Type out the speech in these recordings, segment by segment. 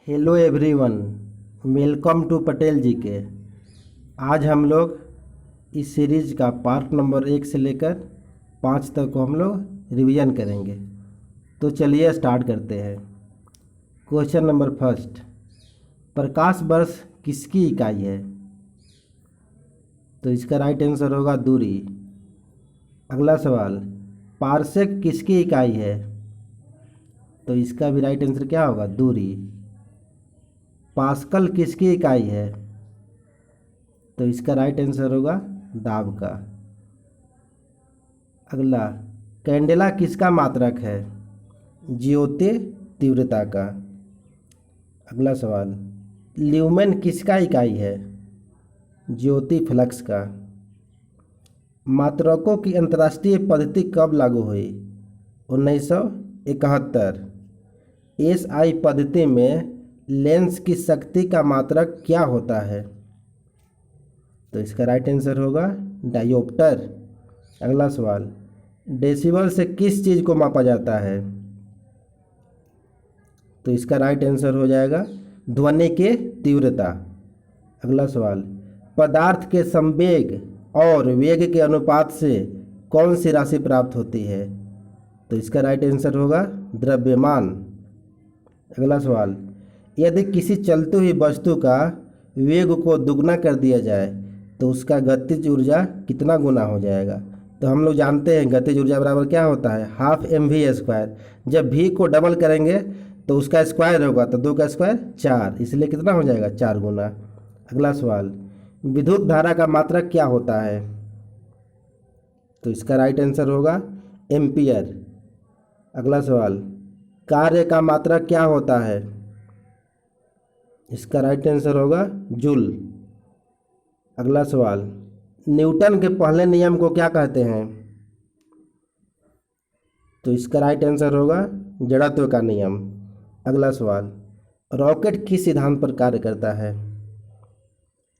Hello everyone, welcome to Patel ji के। आज हम लोग इस सीरीज का पार्ट नंबर 1 से लेकर 5 तक को हम लोग रिवीजन करेंगे। तो चलिए स्टार्ट करते हैं। क्वेश्चन नंबर फर्स्ट, प्रकाश वर्ष किसकी इकाई है? तो इसका राइट आंसर होगा दूरी। अगला सवाल, पारसेक किसकी इकाई है? तो इसका भी राइट आंसर क्या होगा? दूरी। पास्कल किसकी इकाई है? तो इसका राइट आंसर होगा दाब का। अगला, कैंडेला किसका मात्रक है? ज्योति तीव्रता का। अगला सवाल, ल्यूमेन किसका इकाई है? ज्योति फ्लक्स का। मात्रकों की अंतर्राष्ट्रीय पद्धति कब लागू हुई? 1971। एसआई पद्धति में लेंस की शक्ति का मात्रक क्या होता है? तो इसका राइट आंसर होगा डायोप्टर। अगला सवाल, डेसिबल से किस चीज़ को मापा जाता है? तो इसका राइट आंसर हो जाएगा ध्वनि की तीव्रता। अगला सवाल, पदार्थ के संवेग और वेग के अनुपात से कौन सी राशि प्राप्त होती है? तो इसका राइट आंसर होगा द्रव्यमान। अगला सवाल, यदि किसी चलती हुई वस्तु का वेग को दुगना कर दिया जाए तो उसका गतिज ऊर्जा कितना गुना हो जाएगा? तो हम लोग जानते हैं गतिज ऊर्जा बराबर क्या होता है? Half mv²। जब v को डबल करेंगे तो उसका स्क्वायर होगा, तो 2 का स्क्वायर 4, इसलिए कितना हो जाएगा? 4 गुना। अगला सवाल, विद्युत धारा का मात्रक क्या होता है? तो इसका राइट आंसर होगा एम्पियर। अगला सवाल, कार्य का मात्रक क्या होता है? इसका राइट आंसर होगा जूल। अगला सवाल, न्यूटन के पहले नियम को क्या कहते हैं? तो इसका राइट आंसर होगा जड़त्व का नियम। अगला सवाल, रॉकेट किस सिद्धांत पर कार्य करता है?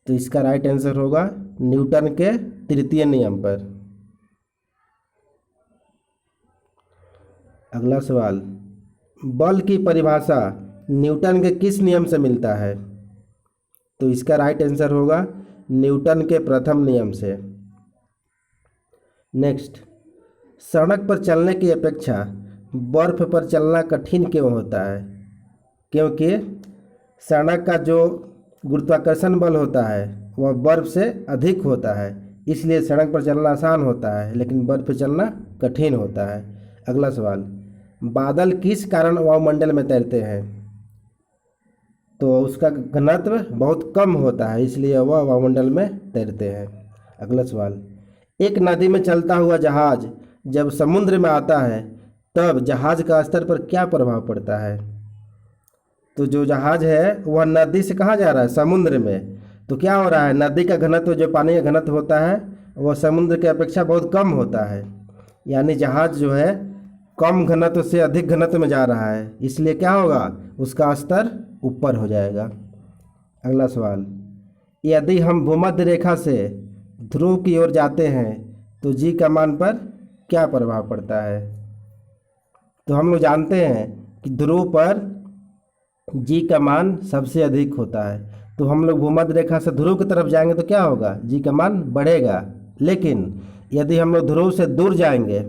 तो इसका राइट आंसर होगा न्यूटन के तृतीय नियम पर। अगला सवाल, बल की परिभाषा न्यूटन के किस नियम से मिलता है? तो इसका राइट आंसर होगा न्यूटन के प्रथम नियम से। नेक्स्ट, सड़क पर चलने की अपेक्षा बर्फ पर चलना कठिन क्यों होता है? क्योंकि सड़क का जो गुरुत्वाकर्षण बल होता है वह बर्फ से अधिक होता है, इसलिए सड़क पर चलना आसान होता है लेकिन बर्फ पर चलना कठिन होता है। अगला सवाल, बादल किस कारण वायुमंडल में तैरते हैं? तो उसका घनत्व बहुत कम होता है, इसलिए वह वायुमंडल में तैरते हैं। अगला सवाल, एक नदी में चलता हुआ जहाज जब समुद्र में आता है तब जहाज का स्तर पर क्या प्रभाव पड़ता है? तो जो जहाज है वह नदी से कहाँ जा रहा है? समुद्र में। तो क्या हो रहा है? नदी का घनत्व, जो पानी का घनत्व होता है वह समुद्र की अपेक्षा बहुत कम होता है, यानी जहाज जो है कम घनत्व से अधिक घनत्व में जा रहा है, इसलिए क्या होगा? उसका स्तर ऊपर हो जाएगा। अगला सवाल, यदि हम भूमध्य रेखा से ध्रुव की ओर जाते हैं तो जी का मान पर क्या प्रभाव पड़ता है? तो हम लोग जानते हैं कि ध्रुव पर जी का मान सबसे अधिक होता है, तो हम लोग भूमध्य रेखा से ध्रुव की तरफ जाएंगे तो क्या होगा? जी का मान बढ़ेगा। लेकिन यदि हम लोग ध्रुव से दूर जाएंगे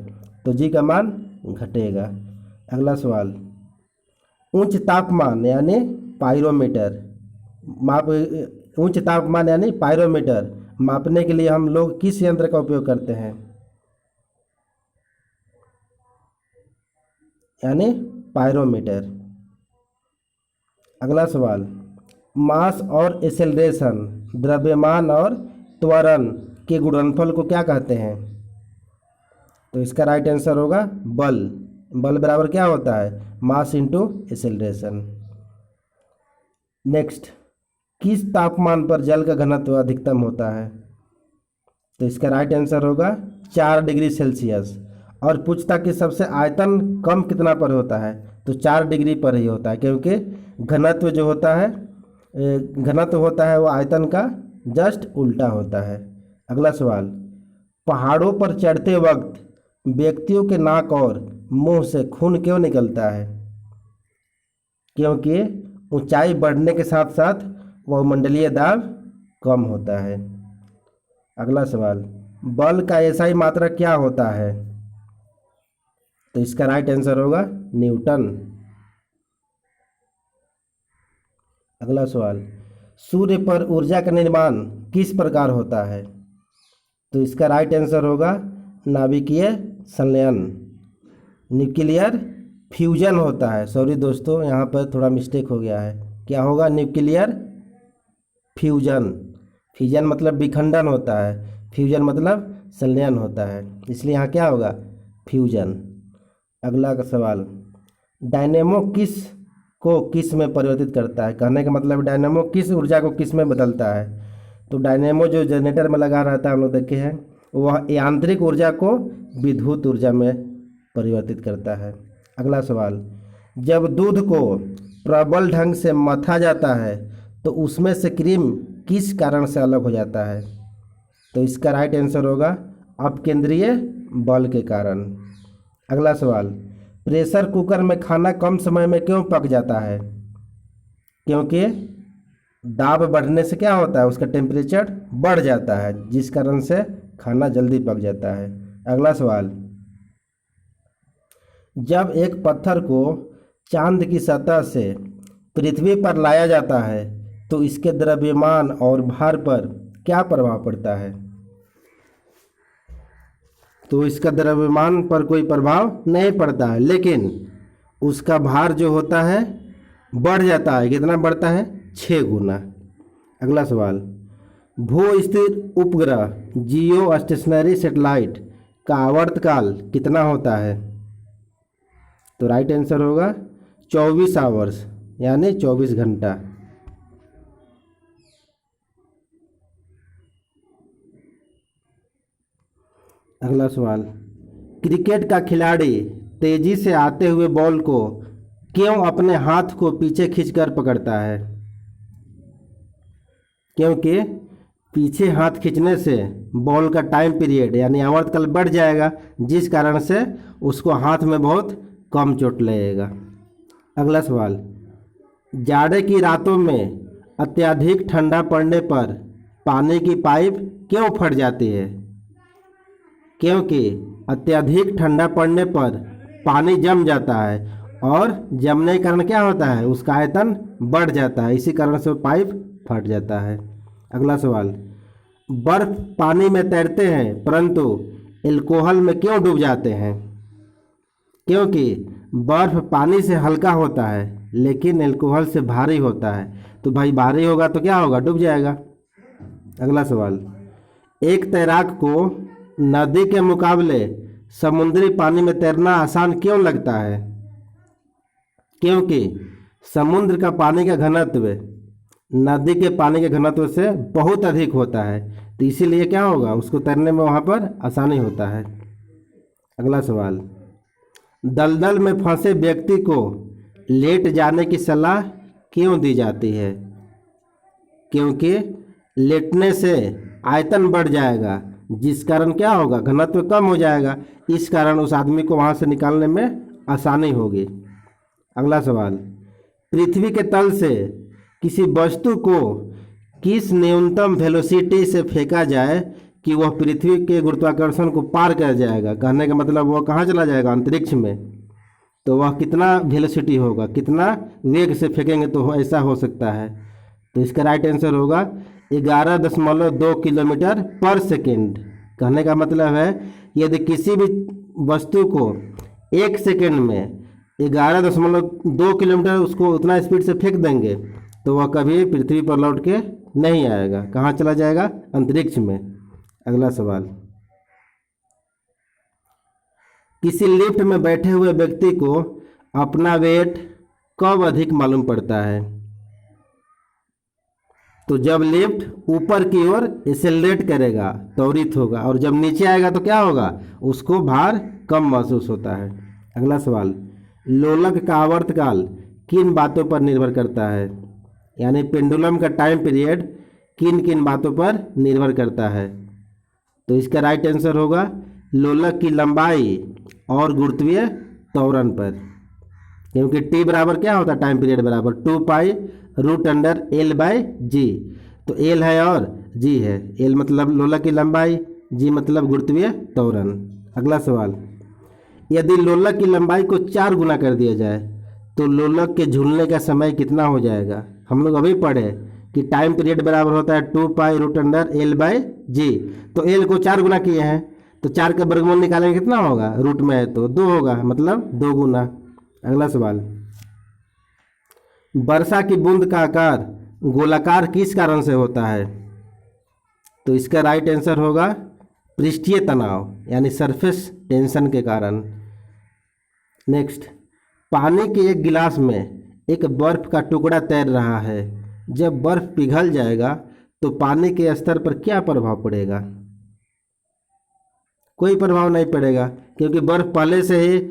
तो जी का मान घटेगा। अगला सवाल, उच्च तापमान यानी पायरोमीटर उच्च तापमान यानी पायरोमीटर मापने के लिए हम लोग किस यंत्र का उपयोग करते हैं? यानी पायरोमीटर। अगला सवाल, मास और एक्सेलरेशन, द्रव्यमान और त्वरण के गुणनफल को क्या कहते हैं? तो इसका राइट आंसर होगा बल। बल बराबर क्या होता है? Mass into acceleration. नेक्स्ट, किस तापमान पर जल का घनत्व अधिकतम होता है? तो इसका राइट आंसर होगा 4 डिग्री सेल्सियस। और पूछता कि सबसे आयतन कम कितना पर होता है? तो 4 डिग्री पर ही होता है, क्योंकि घनत्व जो होता है वो आयतन का जस्ट उल्टा होता है। अगला सवाल, पहाड़ों पर चढ़ते वक्त व्यक्तियों के नाक और मुंह से खून क्यों निकलता है? क्योंकि ऊंचाई बढ़ने के साथ साथ वायुमंडलीय दाब कम होता है। अगला सवाल, बल का एसआई मात्रक क्या होता है? तो इसका राइट आंसर होगा न्यूटन। अगला सवाल, सूर्य पर ऊर्जा का निर्माण किस प्रकार होता है? तो इसका राइट आंसर होगा नाभिकीय संलयन, न्यूक्लियर फ्यूजन होता है। सॉरी दोस्तों, यहाँ पर थोड़ा मिस्टेक हो गया है। क्या होगा? Nuclear fusion. फ्यूजन मतलब विखंडन होता है, फ्यूजन मतलब संलयन होता है, इसलिए यहाँ क्या होगा? फ्यूजन। अगला का सवाल, डायनेमो किस में परिवर्तित करता है? कहने का मतलब डायनेमो किस ऊर्जा को किस में बदलता है? तो डायनेमो जो जनरेटर में लगा रहता है हम लोग देखे हैं, वह यांत्रिक ऊर्जा को विद्युत ऊर्जा में परिवर्तित करता है। अगला सवाल, जब दूध को प्रबल ढंग से मथा जाता है तो उसमें से क्रीम किस कारण से अलग हो जाता है? तो इसका राइट आंसर होगा अपकेंद्रीय बल के कारण। अगला सवाल, प्रेशर कुकर में खाना कम समय में क्यों पक जाता है? क्योंकि दाब बढ़ने से क्या होता है? उसका टेम्परेचर बढ़ जाता है, जिस कारण से खाना जल्दी पक जाता है। अगला सवाल, जब एक पत्थर को चांद की सतह से पृथ्वी पर लाया जाता है तो इसके द्रव्यमान और भार पर क्या प्रभाव पड़ता है? तो इसका द्रव्यमान पर कोई प्रभाव नहीं पड़ता है, लेकिन उसका भार जो होता है बढ़ जाता है। कितना बढ़ता है? 6 गुना। अगला सवाल, भू स्थिर उपग्रह जियो स्टेशनरी सैटेलाइट का आवर्तकाल कितना होता है? तो राइट आंसर होगा 24 आवर्स, यानी 24 घंटा। अगला सवाल, क्रिकेट का खिलाड़ी तेजी से आते हुए बॉल को क्यों अपने हाथ को पीछे खींचकर पकड़ता है? क्योंकि पीछे हाथ खींचने से बॉल का टाइम पीरियड यानी आवर्तकाल बढ़ जाएगा, जिस कारण से उसको हाथ में बहुत कम चोट लगेगा। अगला सवाल, जाड़े की रातों में अत्यधिक ठंडा पड़ने पर पानी की पाइप क्यों फट जाती है? क्योंकि अत्यधिक ठंडा पड़ने पर पानी जम जाता है और जमने के कारण क्या होता है? उसका आयतन बढ़ जाता है, इसी कारण से वो पाइप फट जाता है। अगला सवाल, बर्फ पानी में तैरते हैं परंतु एल्कोहल में क्यों डूब जाते हैं? क्योंकि बर्फ पानी से हल्का होता है लेकिन एल्कोहल से भारी होता है, तो भाई भारी होगा तो क्या होगा? डूब जाएगा। अगला सवाल, एक तैराक को नदी के मुकाबले समुद्री पानी में तैरना आसान क्यों लगता है? क्योंकि समुद्र का पानी का घनत्व नदी के पानी के घनत्व से बहुत अधिक होता है, तो इसीलिए क्या होगा? उसको तैरने में वहाँ पर आसानी होता है। अगला सवाल, दलदल में फंसे व्यक्ति को लेट जाने की सलाह क्यों दी जाती है? क्योंकि लेटने से आयतन बढ़ जाएगा, जिस कारण क्या होगा? घनत्व कम हो जाएगा, इस कारण उस आदमी को वहाँ से निकालने में आसानी होगी। अगला सवाल, पृथ्वी के तल से किसी वस्तु को किस न्यूनतम वेलोसिटी से फेंका जाए कि वह पृथ्वी के गुरुत्वाकर्षण को पार कर जाएगा? कहने का मतलब वह कहाँ चला जाएगा? अंतरिक्ष में। तो वह कितना वेलोसिटी होगा, कितना वेग से फेंकेंगे तो ऐसा हो सकता है? तो इसका राइट आंसर होगा 11.2 किलोमीटर पर सेकेंड। कहने का मतलब है यदि किसी भी वस्तु को 1 सेकेंड में 11.2 किलोमीटर उसको उतना स्पीड से फेंक देंगे तो वह कभी पृथ्वी पर लौट के नहीं आएगा। कहाँ चला जाएगा? अंतरिक्ष में। अगला सवाल, किसी लिफ्ट में बैठे हुए व्यक्ति को अपना वेट कब अधिक मालूम पड़ता है? तो जब लिफ्ट ऊपर की ओर एक्सेलरेट करेगा, त्वरित होगा, और जब नीचे आएगा तो क्या होगा? उसको भार कम महसूस होता है। अगला सवाल, लोलक का आवर्तकाल किन बातों पर निर्भर करता है? यानी पेंडुलम का टाइम पीरियड किन किन बातों पर निर्भर करता है? तो इसका राइट आंसर होगा लोलक की लंबाई और गुरुत्वीय त्वरण पर। क्योंकि टी बराबर क्या होता है, टाइम पीरियड बराबर 2 पाई √अंडर L/G। तो एल है और जी है, एल मतलब लोलक की लंबाई, जी मतलब गुरुत्वीय त्वरण। अगला सवाल, यदि लोलक की लंबाई को 4 गुना कर दिया जाए तो लोलक के झूलने का समय कितना हो जाएगा। हम लोग अभी पढ़े कि टाइम पीरियड बराबर होता है 2 पाई √अंडर L/G। तो एल को 4 गुना किए हैं, तो 4 का वर्गमूल निकालेंगे कितना होगा, रूट में है तो 2 होगा, मतलब 2 गुना। अगला सवाल, वर्षा की बूंद का आकार गोलाकार किस कारण से होता है। तो इसका राइट आंसर होगा पृष्ठीय तनाव यानी सरफेस टेंशन के कारण। नेक्स्ट, पानी के एक गिलास में एक बर्फ का टुकड़ा तैर रहा है, जब बर्फ पिघल जाएगा तो पानी के स्तर पर क्या प्रभाव पड़ेगा। कोई प्रभाव नहीं पड़ेगा, क्योंकि बर्फ पहले से ही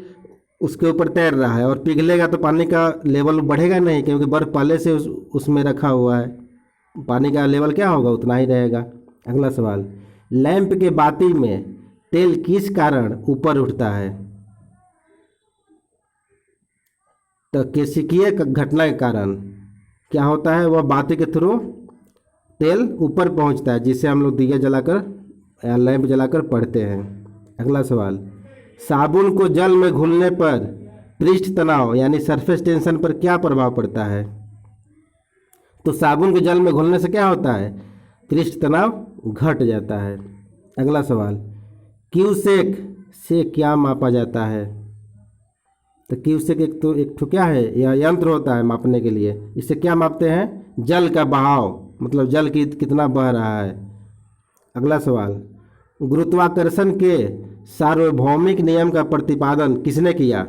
उसके ऊपर तैर रहा है, और पिघलेगा तो पानी का लेवल बढ़ेगा नहीं, क्योंकि बर्फ पहले से उसमें रखा हुआ है, पानी का लेवल क्या होगा, उतना ही रहेगा। अगला सवाल, लैंप के बाती में तेल किस कारण ऊपर उठता है। तो केशिकीय घटना के कारण क्या होता है, वह बाती के थ्रू तेल ऊपर पहुंचता है, जिससे हम लोग दिया जलाकर या लैंप जलाकर पढ़ते हैं। अगला सवाल, साबुन को जल में घुलने पर पृष्ठ तनाव यानी सरफेस टेंशन पर क्या प्रभाव पड़ता है। तो साबुन को जल में घुलने से क्या होता है, पृष्ठ तनाव घट जाता है। अगला सवाल, क्यूसेक से क्या मापा जाता है। तो क्यूसेक एक ठो क्या है, यह यंत्र होता है मापने के लिए। इससे क्या मापते हैं, जल का बहाव, मतलब जल की कितना बह रहा है। अगला सवाल, गुरुत्वाकर्षण के सार्वभौमिक नियम का प्रतिपादन किसने किया।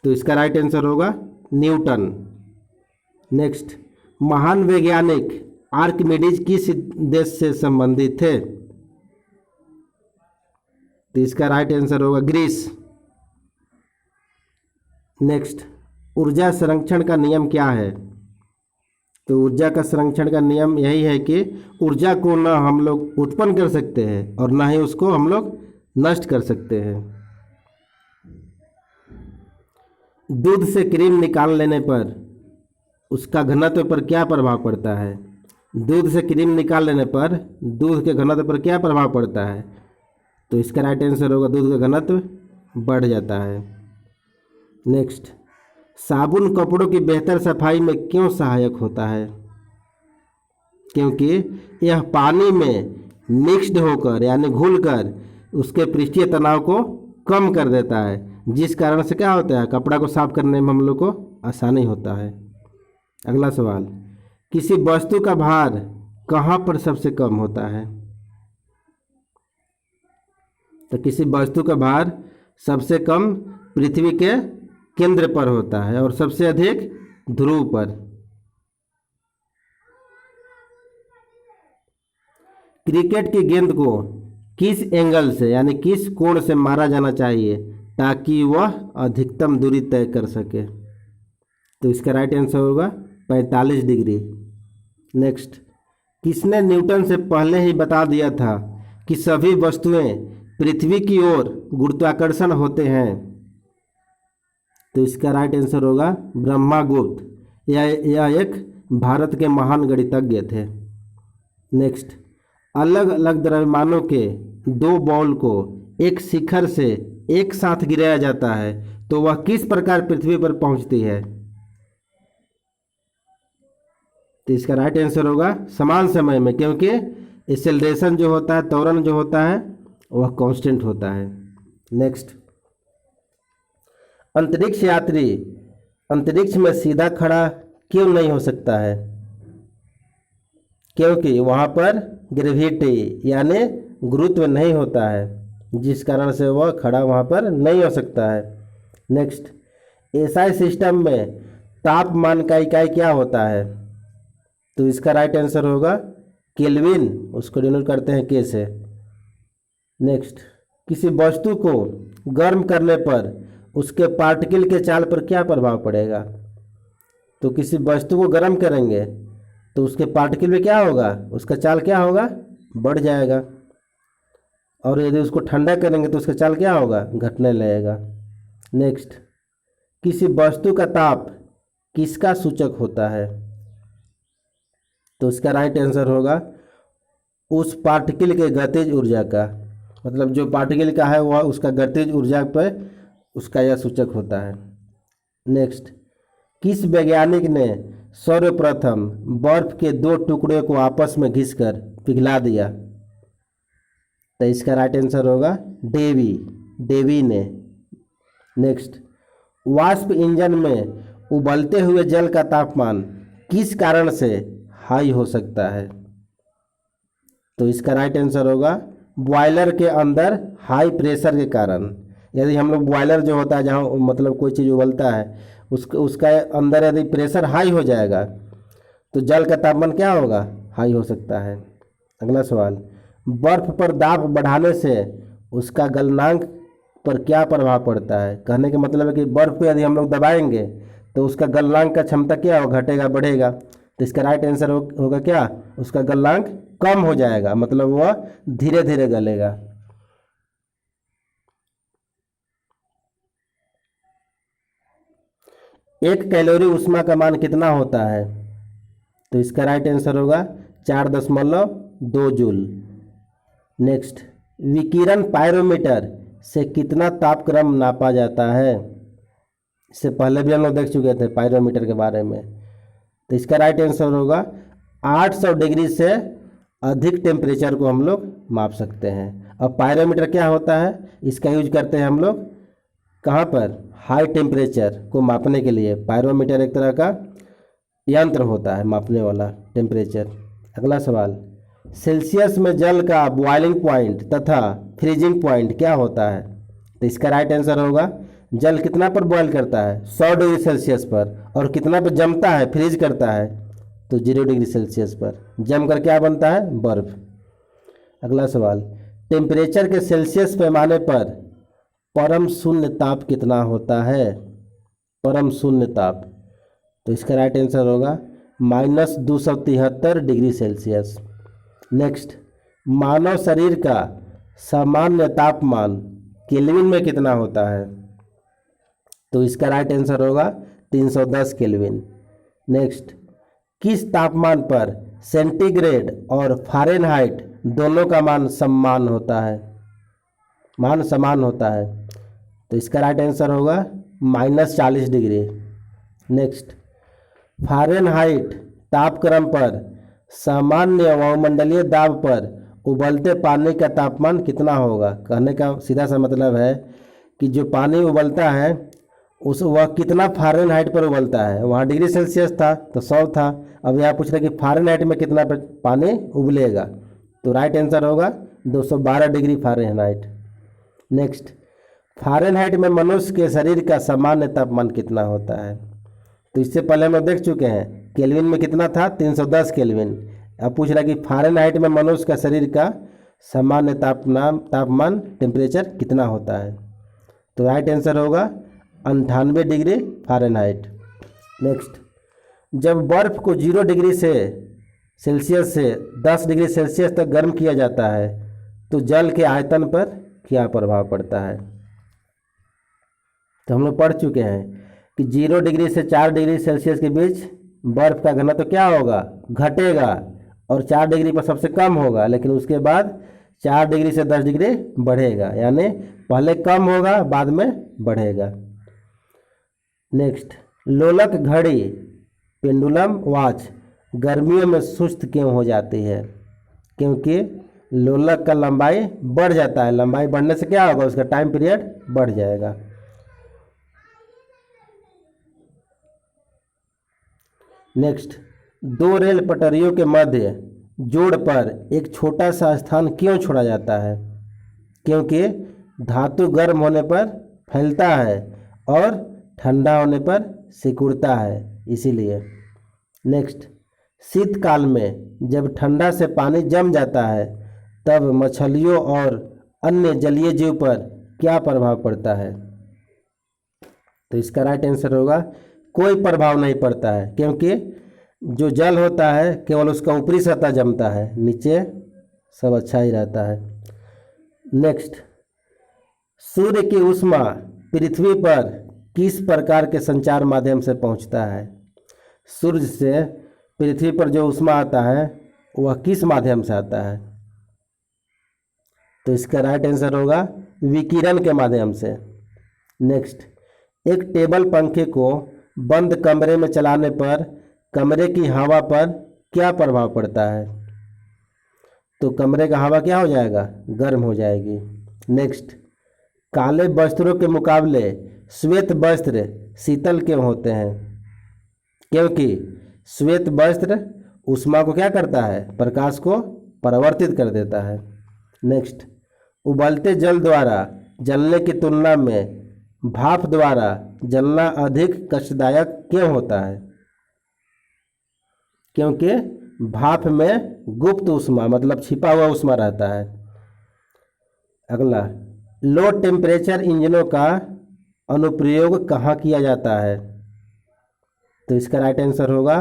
तो इसका राइट आंसर होगा न्यूटन। नेक्स्ट, महान वैज्ञानिक आर्किमिडीज किस देश से संबंधित थे। तो इसका राइट आंसर होगा ग्रीस। नेक्स्ट, ऊर्जा संरक्षण का नियम क्या है। तो ऊर्जा का संरक्षण का नियम यही है कि ऊर्जा को न हम लोग उत्पन्न कर सकते हैं और न ही उसको हम लोग नष्ट कर सकते हैं। दूध से क्रीम निकाल लेने पर उसका घनत्व पर क्या प्रभाव पड़ता है। दूध से क्रीम निकाल लेने पर दूध के घनत्व पर क्या प्रभाव पड़ता है। तो इसका राइट आंसर होगा दूध का घनत्व बढ़ जाता है। नेक्स्ट, साबुन कपड़ों की बेहतर सफाई में क्यों सहायक होता है। क्योंकि यह पानी में मिक्स्ड होकर यानी घुलकर उसके पृष्ठीय तनाव को कम कर देता है, जिस कारण से क्या होता है, कपड़ा को साफ करने में हम लोग को आसानी होता है। अगला सवाल, किसी वस्तु का भार कहाँ पर सबसे कम होता है। तो किसी वस्तु का भार सबसे कम पृथ्वी के केंद्र पर होता है और सबसे अधिक ध्रुव पर। क्रिकेट की गेंद को किस एंगल से यानी किस कोण से मारा जाना चाहिए ताकि वह अधिकतम दूरी तय कर सके। तो इसका राइट आंसर होगा 45 डिग्री। नेक्स्ट, किसने न्यूटन से पहले ही बता दिया था कि सभी वस्तुएं पृथ्वी की ओर गुरुत्वाकर्षण होते हैं। तो इसका राइट आंसर होगा ब्रह्मागुप्त। यह एक भारत के महान गणितज्ञ थे। नेक्स्ट, अलग अलग द्रव्यमानों के 2 बॉल को एक शिखर से एक साथ गिराया जाता है तो वह किस प्रकार पृथ्वी पर पहुंचती है। तो इसका राइट आंसर होगा समान समय में, क्योंकि एक्सेलरेशन जो होता है, त्वरण जो होता है, वह कांस्टेंट होता है। नेक्स्ट, अंतरिक्ष यात्री अंतरिक्ष में सीधा खड़ा क्यों नहीं हो सकता है। क्योंकि वहाँ पर ग्रेविटी यानी गुरुत्व नहीं होता है, जिस कारण से वह खड़ा वहाँ पर नहीं हो सकता है। नेक्स्ट, एसआई सिस्टम में तापमान का इकाई क्या होता है। तो इसका राइट आंसर होगा केल्विन, उसको डिनोट करते हैं के से। नेक्स्ट, किसी वस्तु को गर्म करने पर उसके पार्टिकल के चाल पर क्या प्रभाव पड़ेगा। तो किसी वस्तु को गर्म करेंगे तो उसके पार्टिकल में क्या होगा, उसका चाल क्या होगा, बढ़ जाएगा, और यदि उसको ठंडा करेंगे तो उसका चाल क्या होगा, घटने लगेगा। नेक्स्ट, किसी वस्तु का ताप किसका सूचक होता है? तो इसका राइट आंसर होगा उस पार्टिकल के गतिज ऊर्जा का, मतलब जो पार्टिकल का है वह उसका गतिज ऊर्जा पर उसका यह सूचक होता है। नेक्स्ट, किस वैज्ञानिक ने सर्वप्रथम बर्फ के दो टुकड़े को आपस में घिसकर पिघला दिया? तो इसका राइट आंसर होगा डेवी ने। नेक्स्ट, वाष्प इंजन में उबलते हुए जल का तापमान किस कारण से हाई हो सकता है? तो इसका राइट आंसर होगा बॉयलर के अंदर हाई प्रेशर के कारण। यदि हम लोग बॉयलर जो होता है जहाँ मतलब कोई चीज़ उबलता है उसका अंदर यदि प्रेशर हाई हो जाएगा तो जल का तापमान क्या होगा? हाई हो सकता है। अगला सवाल, बर्फ पर दाब बढ़ाने से उसका गलनांक पर क्या प्रभाव पड़ता है? कहने का मतलब है कि बर्फ को यदि हम लोग दबाएंगे तो उसका गलनांक का क्षमता क्या होगा? घटेगा बढ़ेगा। तो इसका राइट आंसर होगा क्या? उसका गलनांक कम हो जाएगा, मतलब वह धीरे धीरे गलेगा। एक कैलोरी ऊष्मा का मान कितना होता है? तो इसका राइट आंसर होगा 4.2 जूल। नेक्स्ट, विकिरण पायरोमीटर से कितना तापक्रम नापा जाता है? इससे पहले भी हम लोग देख चुके थे पायरोमीटर के बारे में। तो इसका राइट आंसर होगा 800 डिग्री से अधिक टेम्परेचर को हम लोग माप सकते हैं। अब पायरोमीटर क्या होता है? इसका यूज करते हैं हम लोग कहाँ पर? हाई टेम्परेचर को मापने के लिए। पायरोमीटर एक तरह का यंत्र होता है मापने वाला टेम्परेचर। अगला सवाल, सेल्सियस में जल का बॉइलिंग पॉइंट तथा फ्रीजिंग पॉइंट क्या होता है? तो इसका राइट आंसर होगा जल कितना पर बॉयल करता है? 100 डिग्री सेल्सियस पर। और कितना पर जमता है, फ्रीज करता है? तो 0 डिग्री सेल्सियस पर। जम कर क्या बनता है? बर्फ। अगला सवाल, टेम्परेचर के सेल्सियस पैमाने पर परम शून्य ताप कितना होता है? परम शून्य ताप। तो इसका राइट आंसर होगा -273 डिग्री सेल्सियस। नेक्स्ट, मानव शरीर का सामान्य तापमान केल्विन में कितना होता है? तो इसका राइट आंसर होगा 310 केल्विन। नेक्स्ट, किस तापमान पर सेंटीग्रेड और फ़ारेनहाइट दोनों का मान समान होता है? तो इसका राइट आंसर होगा -40 डिग्री। नेक्स्ट, फ़ारेनहाइट तापक्रम पर सामान्य वायुमंडलीय दाब पर उबलते पानी का तापमान कितना होगा? कहने का सीधा सा मतलब है कि जो पानी उबलता है वह कितना फ़ारेनहाइट पर उबलता है। वहाँ डिग्री सेल्सियस था तो 100 था। अब यहाँ पूछ रहे कि फ़ारेनहाइट में कितना पानी उबलेगा? तो राइट आंसर होगा 212 डिग्री फ़ारेनहाइट। नेक्स्ट, फ़ारेनहाइट में मनुष्य के शरीर का सामान्य तापमान कितना होता है? तो इससे पहले हम लोग देख चुके हैं केल्विन में कितना था? 310 केल्विन। अब पूछ रहा है कि फ़ारेनहाइट में मनुष्य का शरीर का सामान्य तापमान टेम्परेचर कितना होता है? तो राइट आंसर होगा 98 डिग्री फ़ारेनहाइट। नेक्स्ट, जब बर्फ़ को 0 डिग्री सेल्सियस से 10 डिग्री सेल्सियस तक गर्म किया जाता है तो जल के आयतन पर क्या प्रभाव पड़ता है? तो हम लोग पढ़ चुके हैं कि 0 डिग्री से 4 डिग्री सेल्सियस के बीच बर्फ़ का घनत्व तो क्या होगा? घटेगा। और 4 डिग्री पर सबसे कम होगा, लेकिन उसके बाद 4 डिग्री से 10 डिग्री बढ़ेगा, यानी पहले कम होगा बाद में बढ़ेगा। नेक्स्ट, लोलक घड़ी पेंडुलम वॉच गर्मियों में सुस्त क्यों हो जाती है? क्योंकि लोलक का लंबाई बढ़ जाता है। लंबाई बढ़ने से क्या होगा? उसका टाइम पीरियड बढ़ जाएगा। नेक्स्ट, 2 रेल पटरियों के मध्य जोड़ पर एक छोटा सा स्थान क्यों छोड़ा जाता है? क्योंकि धातु गर्म होने पर फैलता है और ठंडा होने पर सिकुड़ता है, इसीलिए। नेक्स्ट, शीतकाल में जब ठंडा से पानी जम जाता है तब मछलियों और अन्य जलीय जीव पर क्या प्रभाव पड़ता है? तो इसका राइट आंसर होगा कोई प्रभाव नहीं पड़ता है, क्योंकि जो जल होता है केवल उसका ऊपरी सतह जमता है, नीचे सब अच्छा ही रहता है। नेक्स्ट, सूर्य की ऊष्मा पृथ्वी पर किस प्रकार के संचार माध्यम से पहुंचता है? सूर्य से पृथ्वी पर जो ऊष्मा आता है वह किस माध्यम से आता है? तो इसका राइट आंसर होगा विकिरण के माध्यम से। नेक्स्ट, एक टेबल पंखे को बंद कमरे में चलाने पर कमरे की हवा पर क्या प्रभाव पड़ता है? तो कमरे का हवा क्या हो जाएगा? गर्म हो जाएगी। नेक्स्ट, काले वस्त्रों के मुकाबले श्वेत वस्त्र शीतल क्यों होते हैं? क्योंकि श्वेत वस्त्र ऊष्मा को क्या करता है? प्रकाश को परावर्तित कर देता है। नेक्स्ट, उबलते जल द्वारा जलने की तुलना में भाप द्वारा जलना अधिक कष्टदायक क्यों होता है? क्योंकि भाप में गुप्त ऊष्मा मतलब छिपा हुआ ऊष्मा रहता है। अगला, लो टेम्परेचर इंजनों का अनुप्रयोग कहाँ किया जाता है? तो इसका राइट आंसर होगा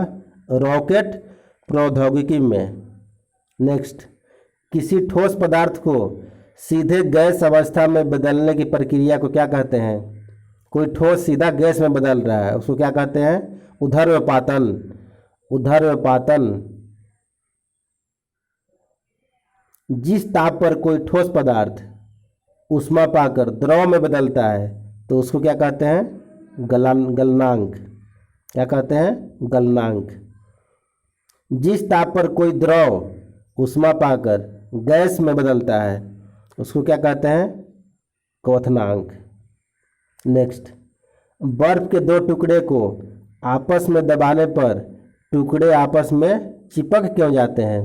रॉकेट प्रौद्योगिकी में। नेक्स्ट, किसी ठोस पदार्थ को सीधे गैस अवस्था में बदलने की प्रक्रिया को क्या कहते हैं? कोई ठोस सीधा गैस में बदल रहा है उसको क्या कहते हैं? ऊर्ध्वपातन। ऊर्ध्वपातन। जिस ताप पर कोई ठोस पदार्थ ऊष्मा पाकर द्रव में बदलता है तो उसको क्या कहते हैं? गलनांक। क्या कहते हैं? गलनांक। जिस ताप पर कोई द्रव ऊष्मा पाकर गैस में बदलता है उसको क्या कहते हैं? क्वथनांक। नेक्स्ट, बर्फ के दो टुकड़े को आपस में दबाने पर टुकड़े आपस में चिपक क्यों जाते हैं?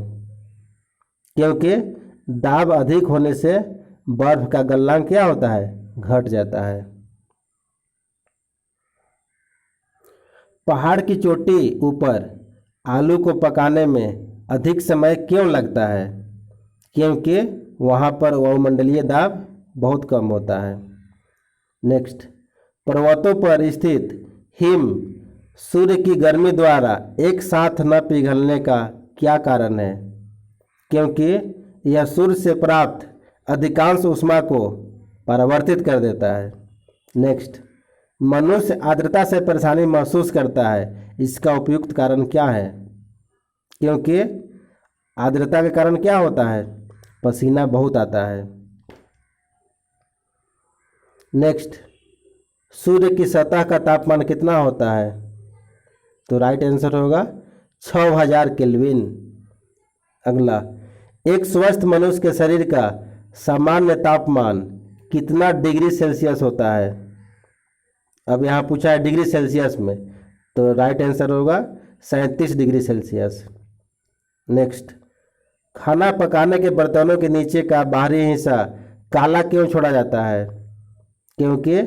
क्योंकि दाब अधिक होने से बर्फ का गलनांक क्या होता है? घट जाता है। पहाड़ की चोटी ऊपर आलू को पकाने में अधिक समय क्यों लगता है? क्योंकि वहाँ पर वायुमंडलीय दाब बहुत कम होता है। नेक्स्ट, पर्वतों पर स्थित हिम सूर्य की गर्मी द्वारा एक साथ न पिघलने का क्या कारण है? क्योंकि यह सूर्य से प्राप्त अधिकांश ऊष्मा को परावर्तित कर देता है। नेक्स्ट, मनुष्य आर्द्रता से परेशानी महसूस करता है, इसका उपयुक्त कारण क्या है? क्योंकि आर्द्रता के कारण क्या होता है? पसीना बहुत आता है। नेक्स्ट, सूर्य की सतह का तापमान कितना होता है? तो राइट आंसर होगा 6000 केल्विन। अगला, एक स्वस्थ मनुष्य के शरीर का सामान्य तापमान कितना डिग्री सेल्सियस होता है? अब यहाँ पूछा है डिग्री सेल्सियस में, तो राइट आंसर होगा 37 डिग्री सेल्सियस। नेक्स्ट, खाना पकाने के बर्तनों के नीचे का बाहरी हिस्सा काला क्यों छोड़ा जाता है? क्योंकि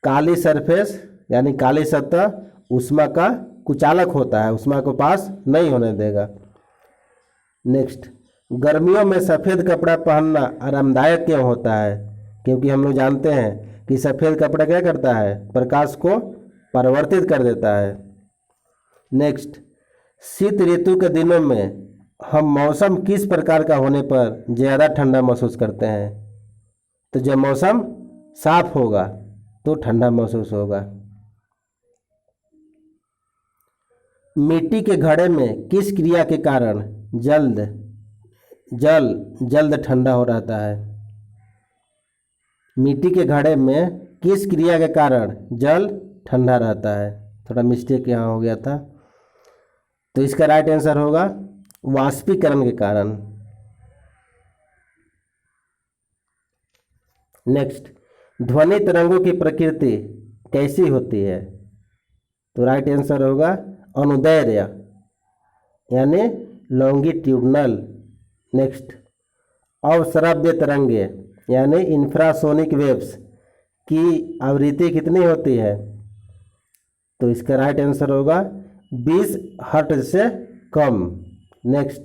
काली सरफेस यानी काली सतह ऊष्मा का कुचालक होता है, ऊष्मा को पास नहीं होने देगा। नेक्स्ट, गर्मियों में सफ़ेद कपड़ा पहनना आरामदायक क्यों होता है? क्योंकि हम लोग जानते हैं कि सफ़ेद कपड़ा क्या करता है? प्रकाश को परावर्तित कर देता है। नेक्स्ट, शीत ऋतु के दिनों में हम मौसम किस प्रकार का होने पर ज़्यादा ठंडा महसूस करते हैं? तो जब मौसम साफ होगा तो ठंडा महसूस होगा। मिट्टी के घड़े में किस क्रिया के कारण जल्द ठंडा हो रहता है? मिट्टी के घड़े में किस क्रिया के कारण जल ठंडा रहता है? थोड़ा मिस्टेक यहाँ हो गया था, तो इसका राइट आंसर होगा वाष्पीकरण के कारण। नेक्स्ट, ध्वनि तरंगों की प्रकृति कैसी होती है? तो राइट आंसर होगा अनुदैर्ध्य यानी लॉन्गिट्यूडनल। नेक्स्ट, अवश्रव्य तरंगे यानी इंफ्रासोनिक वेव्स की आवृत्ति कितनी होती है? तो इसका राइट आंसर होगा 20 हर्ट्ज से कम। नेक्स्ट,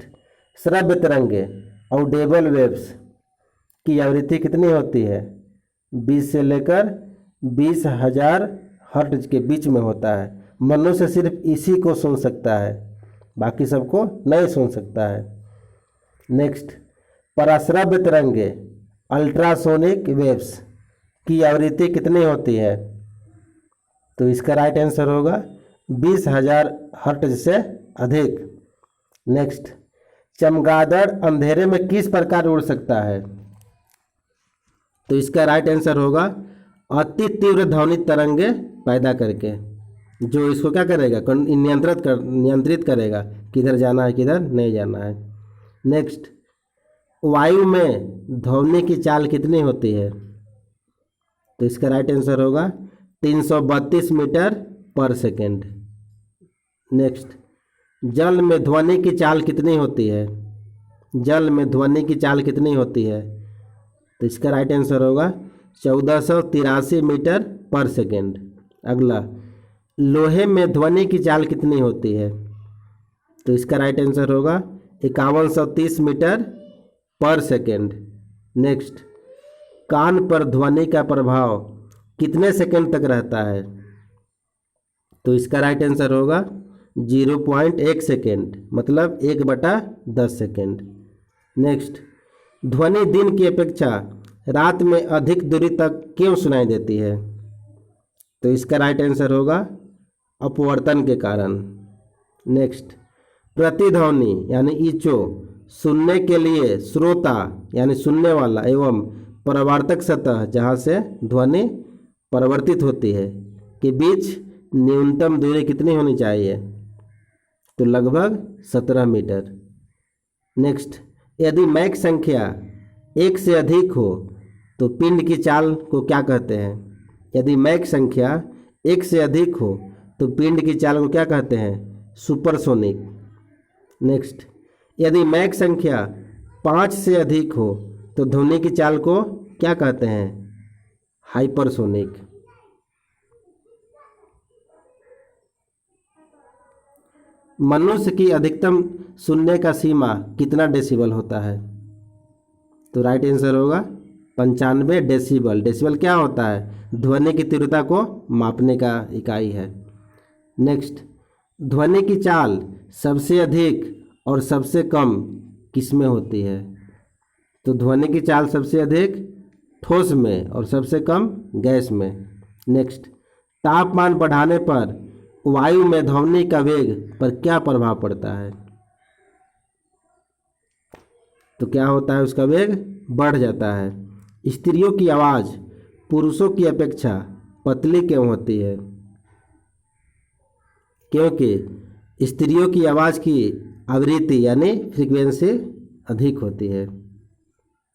श्रव्य तरंगे ऑडिबल वेव्स की आवृत्ति कितनी होती है? 20 से लेकर 20,000 हर्ट्ज के बीच में होता है। मनुष्य सिर्फ इसी को सुन सकता है, बाकी सबको नहीं सुन सकता है। नेक्स्ट, पराश्रव्य तरंगे अल्ट्रासोनिक वेव्स की आवृत्ति कितनी होती है? तो इसका राइट आंसर होगा 20,000 हर्ट्ज से अधिक। नेक्स्ट, चमगादड़ अंधेरे में किस प्रकार उड़ सकता है? तो इसका राइट आंसर होगा अति तीव्र ध्वनि तरंगे पैदा करके, जो इसको क्या करेगा, नियंत्रित करेगा किधर जाना है किधर नहीं जाना है। नेक्स्ट, वायु में ध्वनि की चाल कितनी होती है? तो इसका राइट आंसर होगा 332 मीटर पर सेकेंड। नेक्स्ट, जल में ध्वनि की चाल कितनी होती है? जल में ध्वनि की चाल कितनी होती है? तो इसका राइट आंसर होगा 1483 मीटर पर सेकेंड। अगला, लोहे में ध्वनि की चाल कितनी होती है? तो इसका राइट आंसर होगा 5130 मीटर पर सेकेंड। नेक्स्ट, कान पर ध्वनि का प्रभाव कितने सेकेंड तक रहता है? तो इसका राइट आंसर होगा 0.1 सेकेंड, मतलब 1/10 सेकेंड। नेक्स्ट, ध्वनि दिन की अपेक्षा रात में अधिक दूरी तक क्यों सुनाई देती है? तो इसका राइट आंसर होगा अपवर्तन के कारण। नेक्स्ट, प्रतिध्वनि यानी इचो सुनने के लिए श्रोता यानी सुनने वाला एवं परावर्तक सतह जहाँ से ध्वनि परावर्तित होती है के बीच न्यूनतम दूरी कितनी होनी चाहिए? तो लगभग 17 मीटर। नेक्स्ट, यदि मैक संख्या 1 से अधिक हो तो पिंड की चाल को क्या कहते हैं? यदि मैक संख्या 1 से अधिक हो तो पिंड की चाल को क्या कहते हैं? सुपरसोनिक। नेक्स्ट, यदि मैक संख्या 5 से अधिक हो तो ध्वनि की चाल को क्या कहते हैं? हाइपरसोनिक। मनुष्य की अधिकतम सुनने का सीमा कितना डेसिबल होता है? तो राइट आंसर होगा 95 डेसिबल। डेसिबल क्या होता है? ध्वनि की तीव्रता को मापने का इकाई है। नेक्स्ट, ध्वनि की चाल सबसे अधिक और सबसे कम किसमें होती है? तो ध्वनि की चाल सबसे अधिक ठोस में और सबसे कम गैस में। नेक्स्ट, तापमान बढ़ाने पर वायु में ध्वनि का वेग पर क्या प्रभाव पड़ता है? तो क्या होता है? उसका वेग बढ़ जाता है। स्त्रियों की आवाज़ पुरुषों की अपेक्षा पतली क्यों होती है? क्योंकि स्त्रियों की आवाज़ की आवृत्ति यानी फ्रीक्वेंसी अधिक होती है।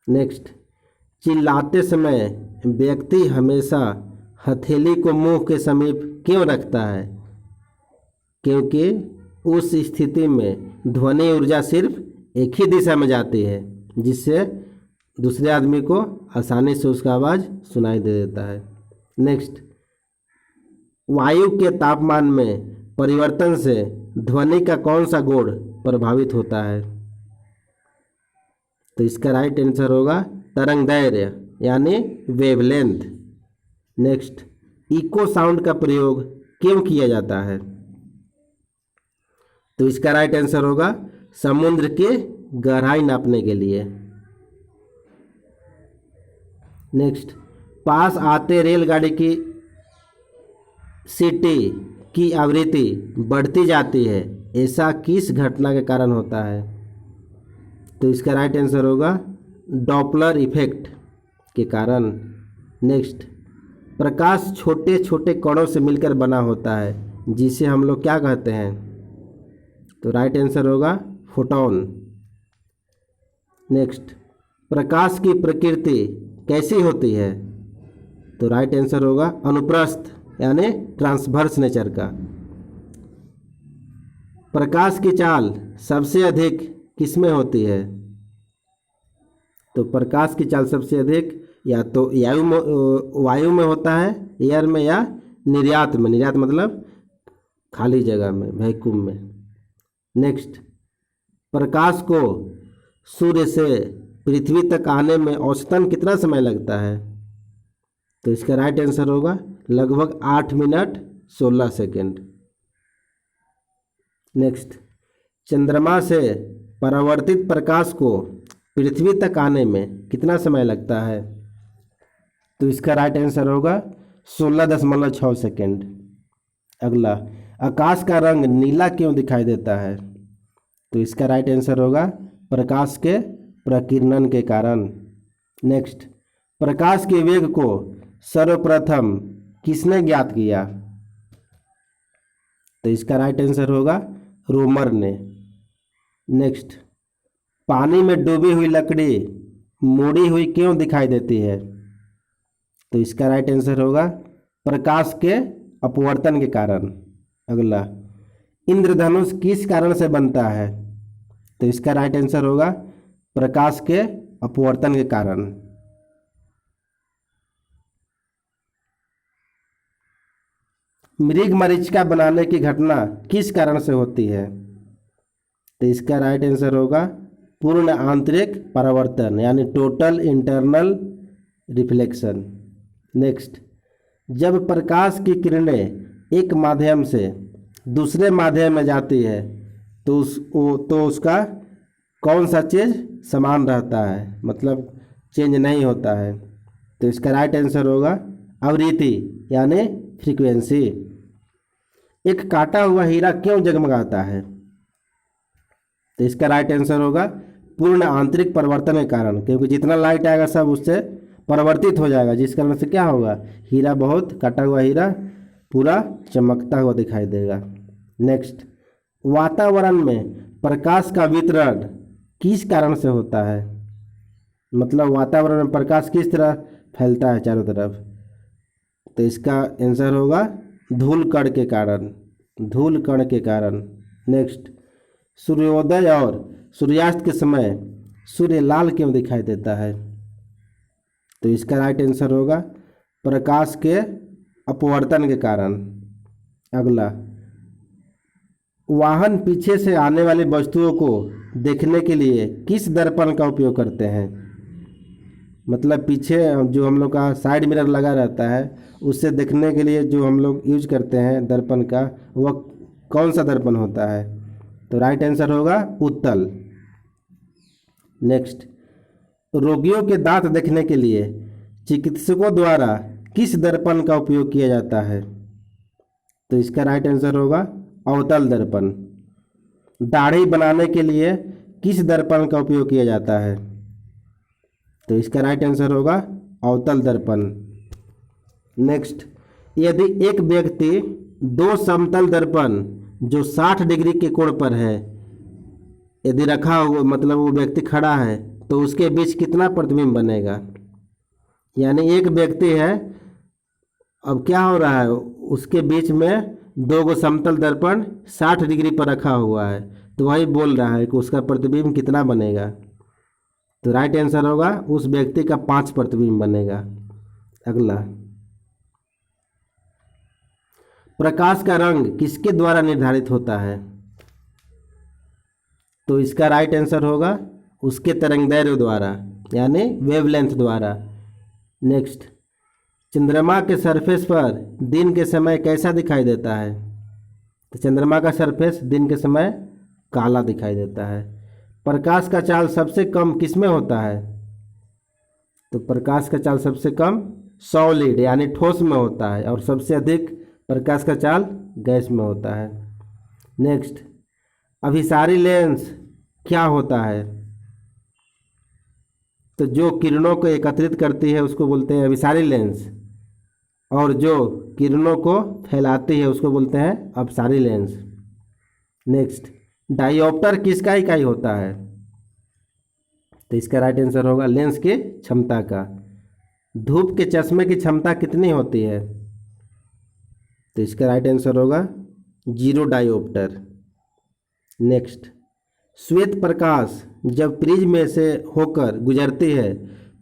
नेक्स्ट, चिल्लाते समय व्यक्ति हमेशा हथेली को मुंह के समीप क्यों रखता है? क्योंकि उस स्थिति में ध्वनि ऊर्जा सिर्फ एक ही दिशा में जाती है, जिससे दूसरे आदमी को आसानी से उसका आवाज़ सुनाई दे देता है। नेक्स्ट, वायु के तापमान में परिवर्तन से ध्वनि का कौन सा गुण प्रभावित होता है? तो इसका राइट आंसर होगा तरंगदैर्घ्य यानी वेवलेंथ। नेक्स्ट, इको साउंड का प्रयोग क्यों किया जाता है? तो इसका राइट आंसर होगा समुद्र की गहराई नापने के लिए। नेक्स्ट, पास आते रेलगाड़ी की सीटी की आवृत्ति बढ़ती जाती है, ऐसा किस घटना के कारण होता है? तो इसका राइट आंसर होगा डॉपलर इफेक्ट के कारण। नेक्स्ट, प्रकाश छोटे छोटे कणों से मिलकर बना होता है, जिसे हम लोग क्या कहते हैं? तो राइट आंसर होगा फोटोन। नेक्स्ट, प्रकाश की प्रकृति कैसी होती है? तो राइट आंसर होगा अनुप्रस्थ यानी ट्रांसवर्स नेचर का। प्रकाश की चाल सबसे अधिक किसमें होती है? तो प्रकाश की चाल सबसे अधिक या तो वायु में होता है, एयर में, या निर्यात में। निर्यात मतलब खाली जगह में, वैक्यूम में। नेक्स्ट, प्रकाश को सूर्य से पृथ्वी तक आने में औसतन कितना समय लगता है? तो इसका राइट आंसर होगा लगभग 8 मिनट 16 सेकेंड। नेक्स्ट, चंद्रमा से परावर्तित प्रकाश को पृथ्वी तक आने में कितना समय लगता है? तो इसका राइट आंसर होगा 16.6 सेकेंड। अगला, आकाश का रंग नीला क्यों दिखाई देता है? तो इसका राइट आंसर होगा प्रकाश के प्रकीर्णन के कारण। नेक्स्ट, प्रकाश के वेग को सर्वप्रथम किसने ज्ञात किया? तो इसका राइट आंसर होगा रोमर ने। नेक्स्ट, पानी में डूबी हुई लकड़ी मुड़ी हुई क्यों दिखाई देती है? तो इसका राइट आंसर होगा प्रकाश के अपवर्तन के कारण। अगला, इंद्रधनुष किस कारण से बनता है? तो इसका राइट आंसर होगा प्रकाश के अपवर्तन के कारण। मृगमरीचिका बनाने की घटना किस कारण से होती है? तो इसका राइट आंसर होगा पूर्ण आंतरिक परावर्तन यानी टोटल इंटरनल रिफ्लेक्शन। नेक्स्ट, जब प्रकाश की किरणें एक माध्यम से दूसरे माध्यम में जाती है तो उसका कौन सा चीज़ समान रहता है, मतलब चेंज नहीं होता है? तो इसका राइट आंसर होगा आवृत्ति यानी फ्रीक्वेंसी। एक काटा हुआ हीरा क्यों जगमगाता है? तो इसका राइट आंसर होगा पूर्ण आंतरिक परिवर्तन के कारण, क्योंकि जितना लाइट आएगा सब उससे परिवर्तित हो जाएगा, जिस कारण से क्या होगा, हीरा बहुत काटा हुआ हीरा पूरा चमकता हुआ दिखाई देगा। नेक्स्ट, वातावरण में प्रकाश का वितरण किस कारण से होता है? मतलब वातावरण में प्रकाश किस तरह फैलता है चारों तरफ? तो इसका आंसर होगा धूल कण के कारण, धूल कण के कारण। नेक्स्ट, सूर्योदय और सूर्यास्त के समय सूर्य लाल क्यों दिखाई देता है? तो इसका राइट आंसर होगा प्रकाश के अपवर्तन के कारण। अगला, वाहन पीछे से आने वाली वस्तुओं को देखने के लिए किस दर्पण का उपयोग करते हैं? मतलब पीछे जो हम लोग का साइड मिरर लगा रहता है उससे देखने के लिए जो हम लोग यूज करते हैं दर्पण का, वह कौन सा दर्पण होता है? तो राइट आंसर होगा उत्तल। नेक्स्ट, रोगियों के दांत देखने के लिए चिकित्सकों द्वारा किस दर्पण का उपयोग किया जाता है? तो इसका राइट आंसर होगा अवतल दर्पण। दाढ़ी बनाने के लिए किस दर्पण का उपयोग किया जाता है? तो इसका राइट आंसर होगा अवतल दर्पण। नेक्स्ट, यदि एक व्यक्ति दो समतल दर्पण जो 60 डिग्री के कोण पर है यदि रखा हो, मतलब वो व्यक्ति खड़ा है, तो उसके बीच कितना प्रतिबिंब बनेगा? यानी एक व्यक्ति है, अब क्या हो रहा है, उसके बीच में दो गो समतल दर्पण 60 डिग्री पर रखा हुआ है, तो वही बोल रहा है कि उसका प्रतिबिंब कितना बनेगा। तो राइट आंसर होगा उस व्यक्ति का 5 प्रतिबिंब बनेगा। अगला, प्रकाश का रंग किसके द्वारा निर्धारित होता है? तो इसका राइट आंसर होगा उसके तरंगदैर्घ्य द्वारा यानी वेवलेंथ द्वारा। नेक्स्ट, चंद्रमा के सरफेस पर दिन के समय कैसा दिखाई देता है? तो चंद्रमा का सरफेस दिन के समय काला दिखाई देता है। प्रकाश का चाल सबसे कम किस में होता है? तो प्रकाश का चाल सबसे कम सॉलिड यानी ठोस में होता है और सबसे अधिक प्रकाश का चाल गैस में होता है। नेक्स्ट, अभिसारी लेंस क्या होता है? तो जो किरणों को एकत्रित करती है उसको बोलते हैं अभिसारी लेंस, और जो किरणों को फैलाती है उसको बोलते हैं अपसारी लेंस। नेक्स्ट, डायोप्टर किसका इकाई होता है? तो इसका राइट आंसर होगा लेंस की क्षमता का। धूप के चश्मे की क्षमता कितनी होती है? तो इसका राइट आंसर होगा 0 डायोप्टर। नेक्स्ट, श्वेत प्रकाश जब प्रिज्म में से होकर गुजरती है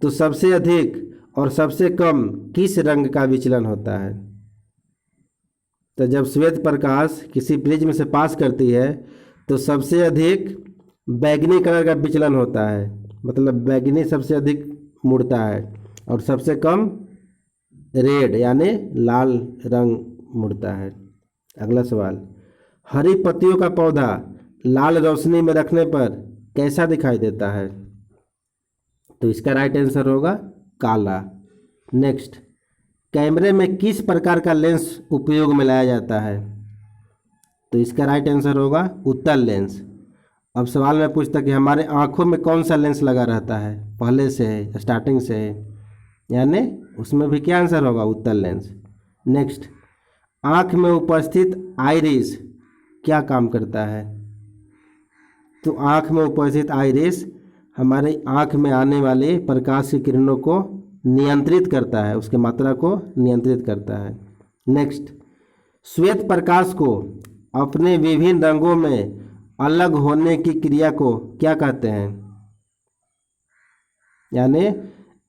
तो सबसे अधिक और सबसे कम किस रंग का विचलन होता है? तो जब श्वेत प्रकाश किसी प्रिज्म से पास करती है तो सबसे अधिक बैगनी कलर का विचलन होता है, मतलब बैगनी सबसे अधिक मुड़ता है और सबसे कम रेड यानी लाल रंग मुड़ता है। अगला सवाल, हरी पत्तियों का पौधा लाल रोशनी में रखने पर कैसा दिखाई देता है? तो इसका राइट आंसर होगा काला। नेक्स्ट, कैमरे में किस प्रकार का लेंस उपयोग में लाया जाता है? तो इसका राइट आंसर होगा उत्तल लेंस। अब सवाल में पूछता कि हमारे आँखों में कौन सा लेंस लगा रहता है, पहले से है, स्टार्टिंग से है, यानी उसमें भी क्या आंसर होगा? उत्तल लेंस। नेक्स्ट, आँख में उपस्थित आइरिस क्या काम करता है? तो आँख में उपस्थित आइरिस हमारे आँख में आने वाले प्रकाश की किरणों को नियंत्रित करता है, उसकी मात्रा को नियंत्रित करता है। नेक्स्ट, श्वेत प्रकाश को अपने विभिन्न रंगों में अलग होने की क्रिया को क्या कहते हैं? यानी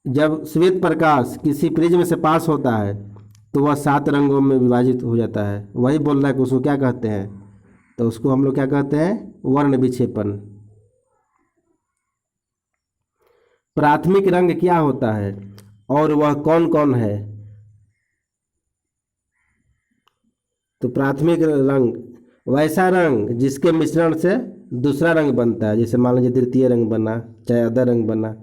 जब श्वेत प्रकाश किसी प्रिज्म से पास होता है तो वह 7 रंगों में विभाजित हो जाता है, वही बोल रहा है कि उसको क्या कहते हैं? तो उसको हम लोग क्या कहते हैं? वर्ण विक्षेपण। प्राथमिक रंग क्या होता है और वह कौन कौन है? तो प्राथमिक रंग वैसा रंग जिसके मिश्रण से दूसरा रंग बनता है, जैसे मान लीजिए तृतीय रंग बना, चाहे आधा रंग बना।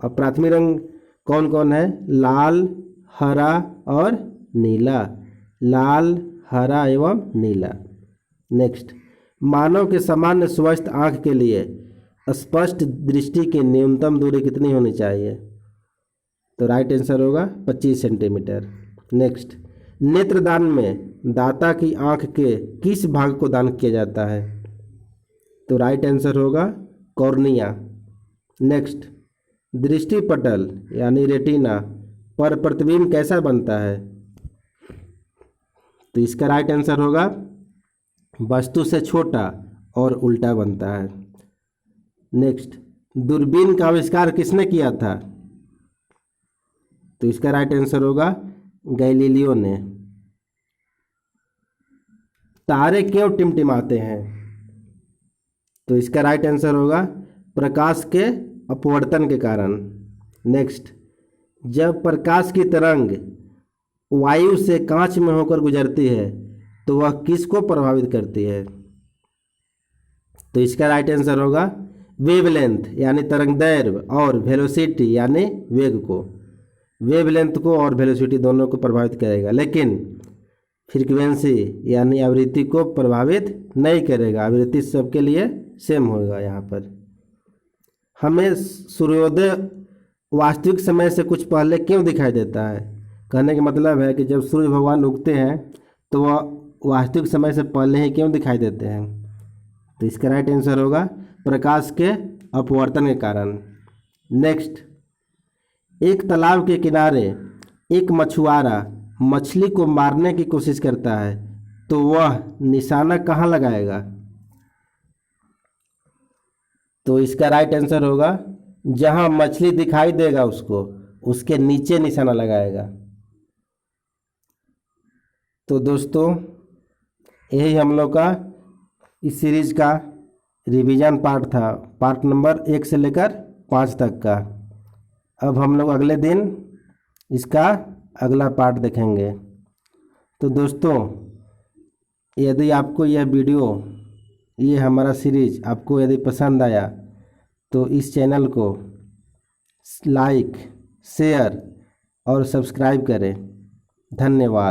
और प्राथमिक रंग कौन कौन है? लाल, हरा और नीला। लाल, हरा एवं नीला। नेक्स्ट, मानव के सामान्य स्वस्थ आँख के लिए स्पष्ट दृष्टि की न्यूनतम दूरी कितनी होनी चाहिए? तो राइट आंसर होगा 25 सेंटीमीटर। नेक्स्ट, नेत्रदान में दाता की आँख के किस भाग को दान किया जाता है? तो राइट आंसर होगा कॉर्निया। नेक्स्ट, दृष्टिपटल यानी रेटिना पर प्रतिबिंब कैसा बनता है? तो इसका राइट आंसर होगा वस्तु से छोटा और उल्टा बनता है। नेक्स्ट, दूरबीन का आविष्कार किसने किया था? तो इसका राइट आंसर होगा गैलीलियो ने। तारे क्यों टिमटिमाते हैं? तो इसका राइट आंसर होगा प्रकाश के अपवर्तन के कारण। नेक्स्ट, जब प्रकाश की तरंग वायु से कांच में होकर गुजरती है तो वह किसको प्रभावित करती है? तो इसका राइट आंसर होगा वेवलेंथ यानी तरंगदैर्घ्य और वेलोसिटी यानी वेग को। वेवलेंथ को और वेलोसिटी दोनों को प्रभावित करेगा, लेकिन फ्रीक्वेंसी यानी आवृत्ति को प्रभावित नहीं करेगा। आवृत्ति सबके लिए सेम होगा। यहाँ पर हमें सूर्योदय वास्तविक समय से कुछ पहले क्यों दिखाई देता है? कहने का मतलब है कि जब सूर्य भगवान उगते हैं तो वह वास्तविक समय से पहले ही क्यों दिखाई देते हैं? तो इसका राइट आंसर होगा प्रकाश के अपवर्तन के कारण। नेक्स्ट, एक तालाब के किनारे एक मछुआरा मछली को मारने की कोशिश करता है तो वह निशाना कहाँ लगाएगा? तो इसका राइट आंसर होगा जहाँ मछली दिखाई देगा उसको उसके नीचे निशाना लगाएगा। तो दोस्तों, यही हम लोग का इस सीरीज का रिवीजन पार्ट था, पार्ट नंबर 1 से लेकर 5 तक का। अब हम लोग अगले दिन इसका अगला पार्ट देखेंगे। तो दोस्तों, यदि आपको यह वीडियो, ये हमारा सीरीज आपको यदि पसंद आया तो इस चैनल को लाइक, शेयर और सब्सक्राइब करें। धन्यवाद।